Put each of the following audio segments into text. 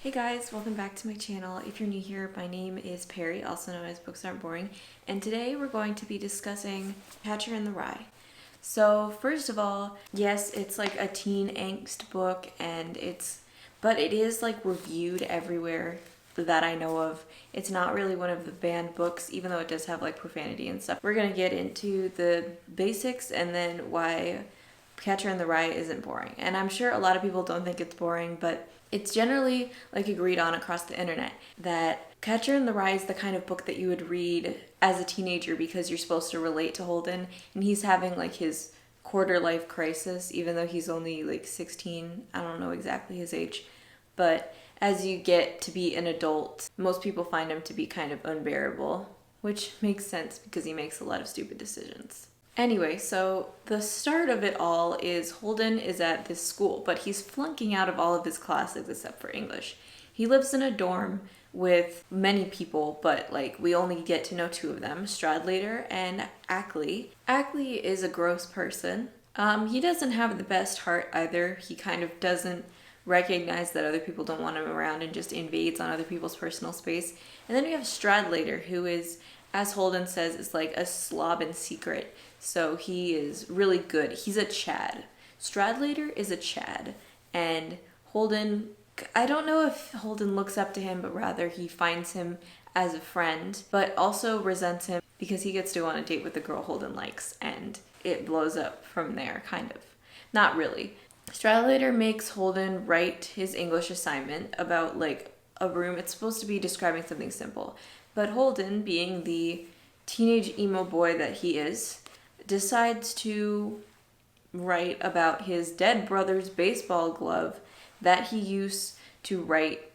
Hey guys, welcome back to my channel. If you're new here, my name is Perry, also known as Books Aren't Boring, and today we're going to be discussing Catcher in the Rye. So first of all, yes, it's like a teen angst book, but it is like reviewed everywhere that I know of. It's not really one of the banned books, even though it does have like profanity and stuff. We're gonna get into the basics and then why Catcher in the Rye isn't boring. And I'm sure a lot of people don't think it's boring, but it's generally like agreed on across the internet that Catcher in the Rye is the kind of book that you would read as a teenager because you're supposed to relate to Holden, and he's having like his quarter life crisis, even though he's only like 16. I don't know exactly his age, but as you get to be an adult, most people find him to be kind of unbearable, which makes sense because he makes a lot of stupid decisions. Anyway, so the start of it all is Holden is at this school, but he's flunking out of all of his classes except for English. He lives in a dorm with many people, but like we only get to know two of them, Stradlater and Ackley. Ackley is a gross person. He doesn't have the best heart either. He kind of doesn't recognize that other people don't want him around and just invades on other people's personal space. And then we have Stradlater, who is, as Holden says, is like a slob in secret. So he is really good. He's a Chad. Stradlater is a Chad. And Holden, I don't know if Holden looks up to him, but rather he finds him as a friend, but also resents him because he gets to go on a date with the girl Holden likes, and it blows up from there, kind of. Not really. Stradlater makes Holden write his English assignment about like a room. It's supposed to be describing something simple. But Holden, being the teenage emo boy that he is, decides to write about his dead brother's baseball glove that he used to write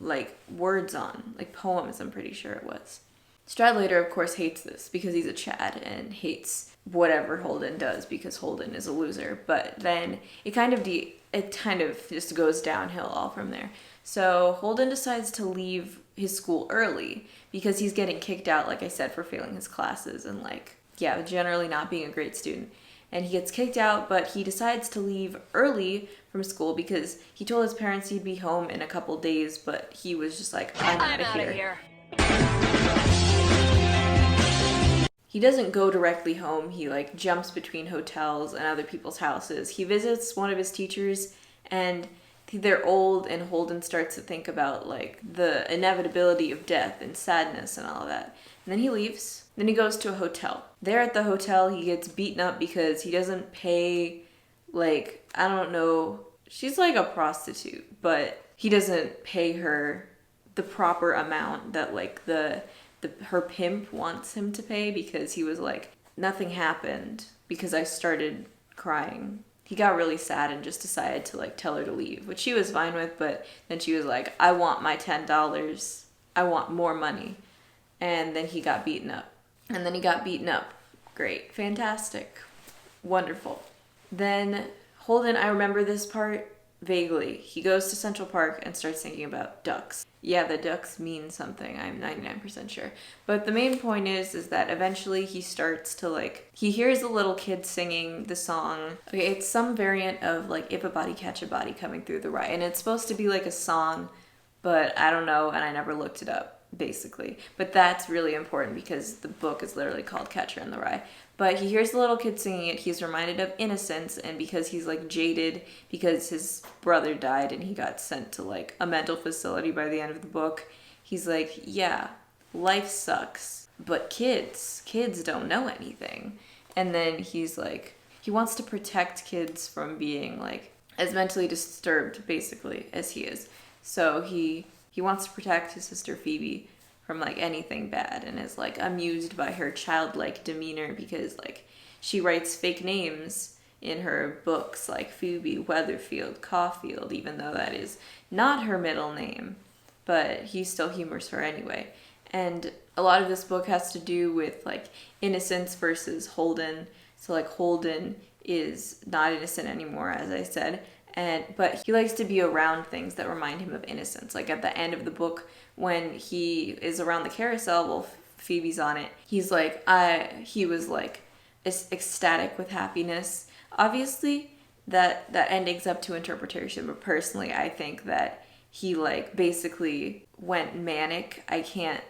like words on, like poems, I'm pretty sure it was. Stradlater, of course, hates this because he's a Chad and hates whatever Holden does because Holden is a loser. But then it kind of just goes downhill all from there. So Holden decides to leave his school early because he's getting kicked out, like I said, for failing his classes and generally not being a great student. And he gets kicked out, but he decides to leave early from school because he told his parents he'd be home in a couple days, but he was just like, I'm out of here. He doesn't go directly home. He like jumps between hotels and other people's houses. He visits one of his teachers and they're old, and Holden starts to think about like the inevitability of death and sadness and all of that. And then he leaves. Then he goes to a hotel. There at the hotel, he gets beaten up because he doesn't pay, like, I don't know, she's like a prostitute, but he doesn't pay her the proper amount that like her pimp wants him to pay because he was like, nothing happened because I started crying. He got really sad and just decided to like tell her to leave, which she was fine with, but then she was like, I want my $10. I want more money. And then he got beaten up. And then he got beaten up. Great. Fantastic. Wonderful. Then Holden, I remember this part vaguely. He goes to Central Park and starts thinking about ducks. Yeah, the ducks mean something. I'm 99% sure. But the main point is that eventually he starts to like, he hears a little kid singing the song. Okay, it's some variant of like If a Body Catch a Body coming through the rye. And it's supposed to be like a song, but I don't know, and I never looked it up, basically. But that's really important because the book is literally called Catcher in the Rye. But he hears the little kid singing it, he's reminded of innocence, and because he's like jaded because his brother died and he got sent to like a mental facility by the end of the book, he's like, yeah, life sucks, but kids don't know anything. And then he's like, he wants to protect kids from being like as mentally disturbed basically as he is. So he wants to protect his sister Phoebe from like anything bad and is like amused by her childlike demeanor because like she writes fake names in her books like Phoebe Weatherfield Caulfield, even though that is not her middle name, but he still humors her anyway. And a lot of this book has to do with like innocence versus Holden. So like Holden is not innocent anymore, as I said, but he likes to be around things that remind him of innocence. Like at the end of the book, when he is around the carousel while Phoebe's on it, he was like ecstatic with happiness. Obviously, that ending's up to interpretation, but personally, I think that he like basically went manic. I can't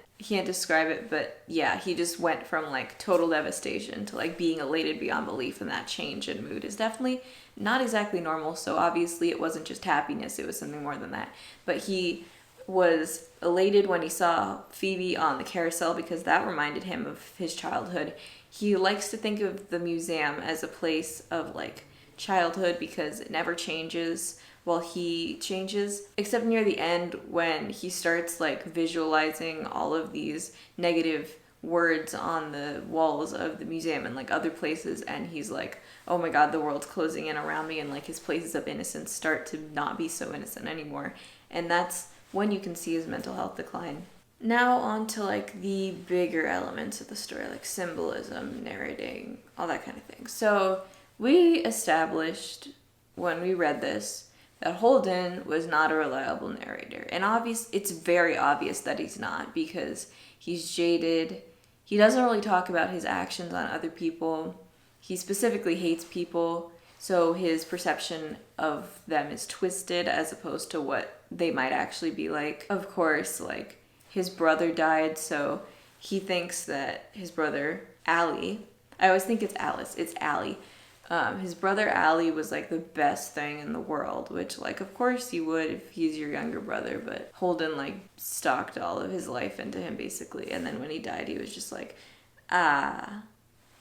describe it, but yeah, he just went from like total devastation to like being elated beyond belief, and that change in mood is definitely not exactly normal. So obviously it wasn't just happiness, it was something more than that. But he was elated when he saw Phoebe on the carousel because that reminded him of his childhood. He likes to think of the museum as a place of like childhood because it never changes while he changes, except near the end when he starts like visualizing all of these negative words on the walls of the museum and like other places, and he's like, oh my god, the world's closing in around me, and like his places of innocence start to not be so innocent anymore. And that's when you can see his mental health decline. Now on to like the bigger elements of the story, like symbolism, narrating, all that kind of thing. So we established when we read this that Holden was not a reliable narrator. And it's very obvious that he's not, because he's jaded. He doesn't really talk about his actions on other people. He specifically hates people, so his perception of them is twisted as opposed to what they might actually be like. Of course, like, his brother died, so he thinks that his brother, Allie, I always think it's Alice, it's Allie. His brother Allie was like the best thing in the world, which like of course you would if he's your younger brother, but Holden like stocked all of his life into him basically, and then when he died he was just like,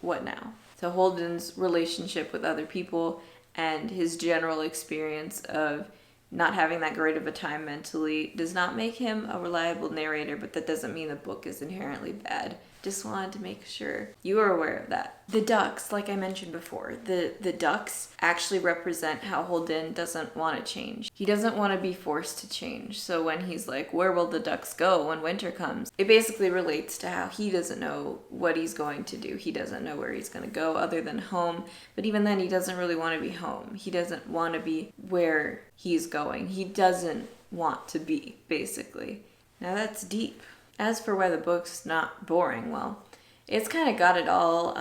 what now? So Holden's relationship with other people and his general experience of not having that great of a time mentally does not make him a reliable narrator, but that doesn't mean the book is inherently bad. Just wanted to make sure you are aware of that. The ducks, like I mentioned before, the ducks actually represent how Holden doesn't want to change. He doesn't want to be forced to change. So when he's like, where will the ducks go when winter comes? It basically relates to how he doesn't know what he's going to do. He doesn't know where he's going to go other than home. But even then, he doesn't really want to be home. He doesn't want to be where he's going. He doesn't want to be, basically. Now that's deep. As for why the book's not boring, well, it's kind of got it all.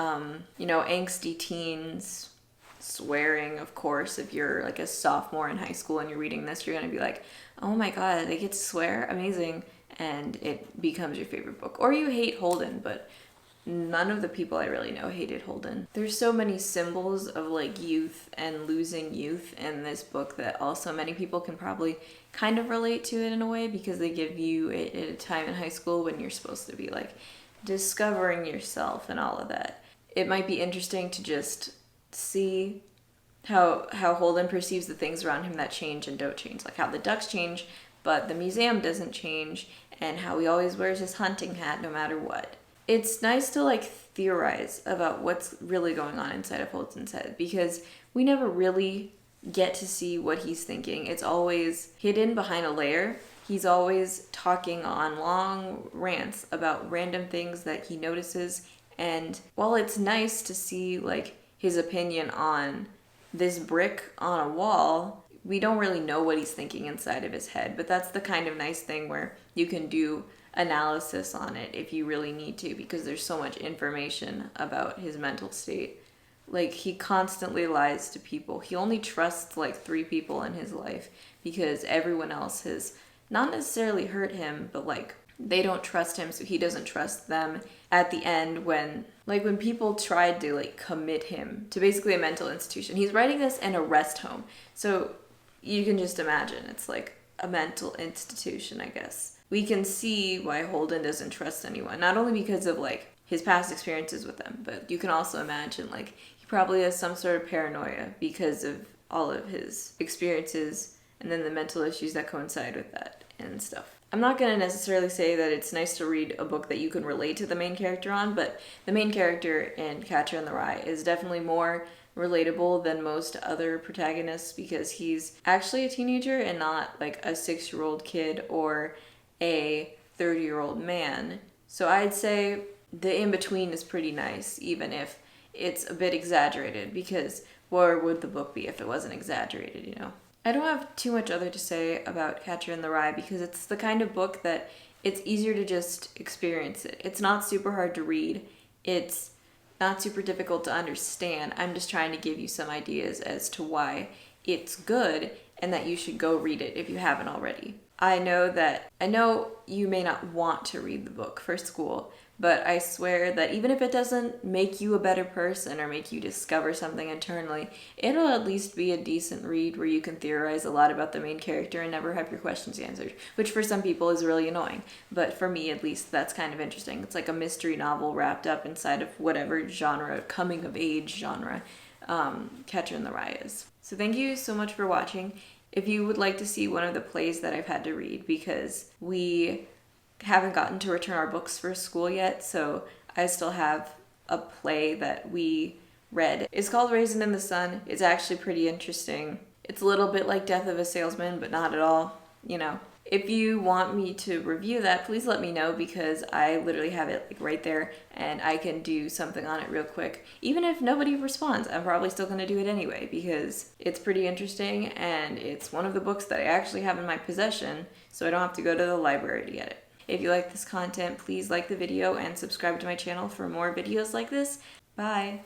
Angsty teens, swearing, of course. If you're like a sophomore in high school and you're reading this, you're going to be like, oh my god, they get to swear? Amazing. And it becomes your favorite book. Or you hate Holden, but none of the people I really know hated Holden. There's so many symbols of like youth and losing youth in this book that also many people can probably kind of relate to it in a way, because they give you it at a time in high school when you're supposed to be like discovering yourself and all of that. It might be interesting to just see how Holden perceives the things around him that change and don't change, like how the ducks change but the museum doesn't change, and how he always wears his hunting hat no matter what. It's nice to like theorize about what's really going on inside of Holden's head, because we never really get to see what he's thinking. It's always hidden behind a layer. He's always talking on long rants about random things that he notices, and while it's nice to see like his opinion on this brick on a wall, we don't really know what he's thinking inside of his head. But that's the kind of nice thing where you can do analysis on it if you really need to, because there's so much information about his mental state. Like, he constantly lies to people. He only trusts like 3 people in his life, because everyone else has not necessarily hurt him, but like they don't trust him, so he doesn't trust them. At the end, when people tried to like commit him to basically a mental institution, he's writing this in a rest home, so you can just imagine it's like a mental institution, I guess. We can see why Holden doesn't trust anyone, not only because of like his past experiences with them, but you can also imagine like he probably has some sort of paranoia because of all of his experiences and then the mental issues that coincide with that and stuff. I'm not going to necessarily say that it's nice to read a book that you can relate to the main character on, but the main character in Catcher in the Rye is definitely more relatable than most other protagonists, because he's actually a teenager and not like a 6-year-old kid or a 30-year-old man. So I'd say the in-between is pretty nice, even if it's a bit exaggerated, because where would the book be if it wasn't exaggerated, you know? I don't have too much other to say about Catcher in the Rye, because it's the kind of book that it's easier to just experience it. It's not super hard to read. It's not super difficult to understand. I'm just trying to give you some ideas as to why it's good and that you should go read it if you haven't already. I know you may not want to read the book for school, but I swear that even if it doesn't make you a better person or make you discover something internally, it'll at least be a decent read where you can theorize a lot about the main character and never have your questions answered, which for some people is really annoying. But for me, at least, that's kind of interesting. It's like a mystery novel wrapped up inside of whatever genre, coming of age genre, Catcher in the Rye is. So thank you so much for watching. If you would like to see one of the plays that I've had to read, because we haven't gotten to return our books for school yet, so I still have a play that we read. It's called Raisin in the Sun. It's actually pretty interesting. It's a little bit like Death of a Salesman, but not at all, you know. If you want me to review that, please let me know, because I literally have it like right there and I can do something on it real quick. Even if nobody responds, I'm probably still going to do it anyway, because it's pretty interesting and it's one of the books that I actually have in my possession, so I don't have to go to the library to get it. If you like this content, please like the video and subscribe to my channel for more videos like this. Bye!